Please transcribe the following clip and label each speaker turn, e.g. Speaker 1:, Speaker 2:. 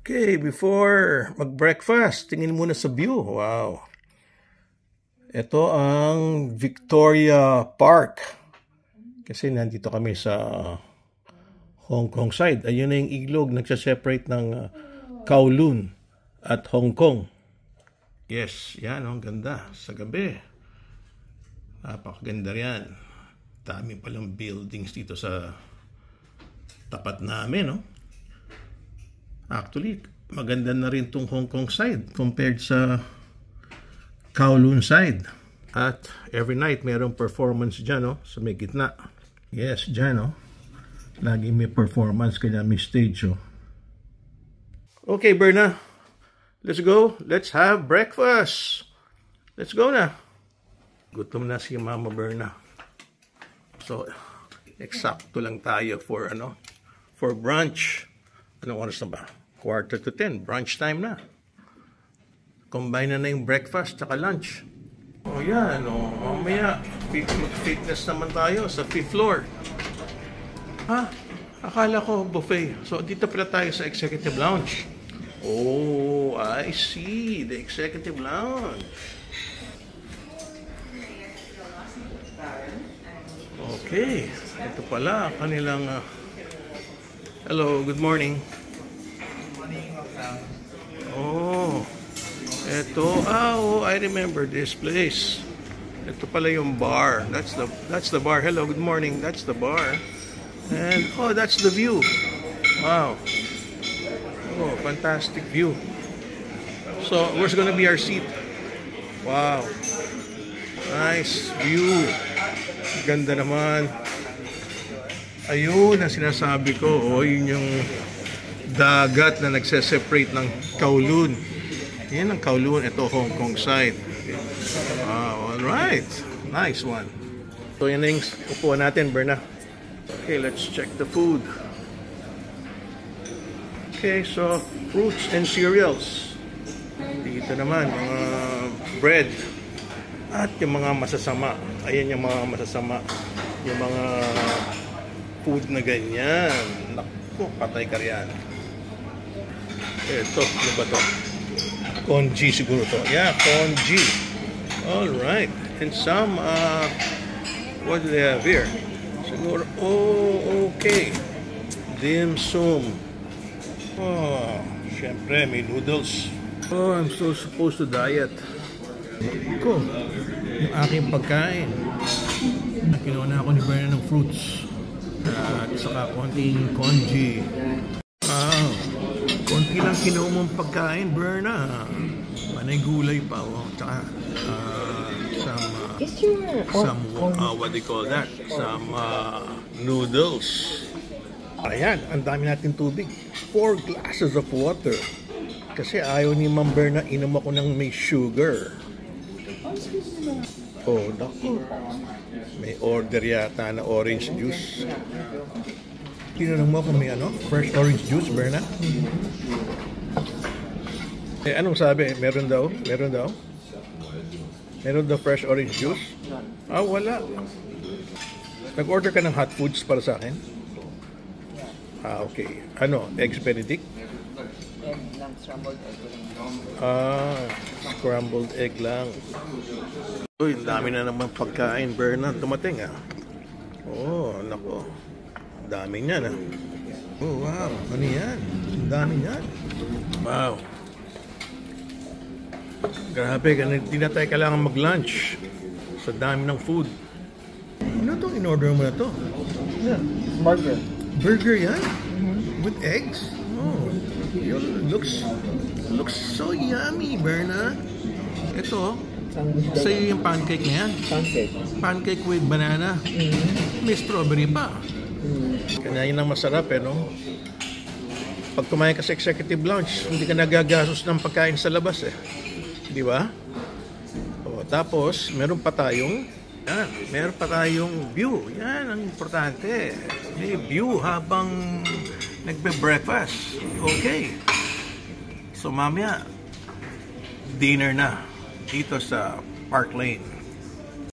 Speaker 1: Okay, before mag-breakfast, tingin muna sa view. Wow. Ito ang Victoria Park. Kasi nandito kami sa Hong Kong side. Ayun na yung ilog, nagsaseparate ng Kowloon at Hong Kong. Yes, yan, ang ganda. Sa gabi. Napakaganda yan. Dami palang buildings dito sa tapat namin, no? Actually, maganda na rin itong Hong Kong side compared sa Kowloon side. At every night, mayroong performance dyan, no? Sa may gitna. Yes, dyan, no? Lagi may performance, kaya may stage, oh. Okay, Berna. Let's go. Let's have breakfast. Let's go na. Gutom na si Mama Berna. So, eksakto lang tayo for, for brunch. Anong oras na ba? 9:45. Brunch time na. Combine na yung breakfast at lunch. O yan, mamaya fitness naman tayo sa 5th floor. Ha? Akala ko buffet. So dito pala tayo sa executive lounge. Oh, I see. The executive lounge. Okay. Ito pala kanilang hello, good morning. Oh, I remember this place. Ito pala yung bar. That's the bar. Hello, good morning. That's the bar. And that's the view. Wow. Oh, fantastic view. So, where's gonna be our seat? Wow. Nice view. Ganda naman. Ayun ang sinasabi ko. Oh, yun yung dagat na nagse-separate ng Kowloon. Yan ang Kowloon. Ito Hong Kong side. Wow, alright. Nice one. So yan na yung upuan natin, Berna. Okay, let's check the food. Okay, so fruits and cereals. Dito naman, mga bread. At yung mga masasama. Ayan yung mga masasama. Yung mga food na ganyan. Naku, patay ka riyan. Ito, ano ba to? Congee siguro to. Yeah, congee. Alright. And some, what do they have here? Siguro, okay. Dim sum. Oh, syempre, may noodles. Oh, I'm so supposed to diet. Ko, yung aking pagkain. Kinuha na ako ni Berna ng fruits. At saka konting congee. Wow. Konti lang kinuha mong pagkain, Berna. Manay gulay pa, oh. Tsaka, some what do you call that? Some noodles. Ayan, ang dami natin tubig. 4 glasses of water. Kasi ayaw ni Ma'am Berna, inom ako ng may sugar. Oh, naku. May order yata na orange juice. Tinanong mo kung may fresh orange juice, Berna? Eh, anong sabi? Meron daw? Meron daw? Meron daw fresh orange juice? Ah, wala. Nag-order ka ng hot foods para sa akin? Ah, okay. Ano? Eggs Benedict?
Speaker 2: Egg lang, scrambled egg.
Speaker 1: Ah, scrambled egg lang. Uy, dami na naman pagkain, Berna. Dumating, ah. Oh, nako. Dami niyan, ah. Oh, wow. Ano yan? Dami niyan. Wow. Grabe, hindi na tayo kailangan mag-lunch. Sa dami ng food. Ano itong in-order mo na to?
Speaker 2: Yeah, burger.
Speaker 1: Burger yan? With eggs? Oh, it looks so yummy, Berna. Ito, sa'yo yung pancake na yan. Pancake with banana. May strawberry pa. Kanya yun ang masarap, no? Pag kumain ka sa executive lounge, hindi ka nagagastos ng pagkain sa labas, di ba? O, tapos, meron pa tayong view. Yan ang importante. May view habang nagbe-breakfast. Okay. So, mamaya, dinner na dito sa Park Lane.